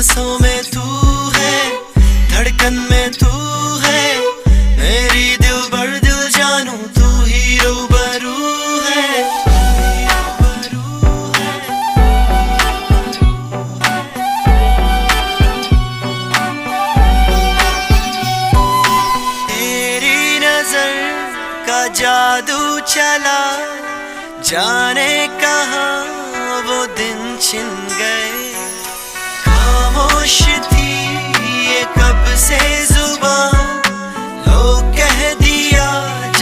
सांसों में तू है, धड़कन में तू है, मेरी दिलबर दिल जानू तू ही रूबरू है। तेरी नजर का जादू चला, जाने कहाँ वो दिन छिन गए।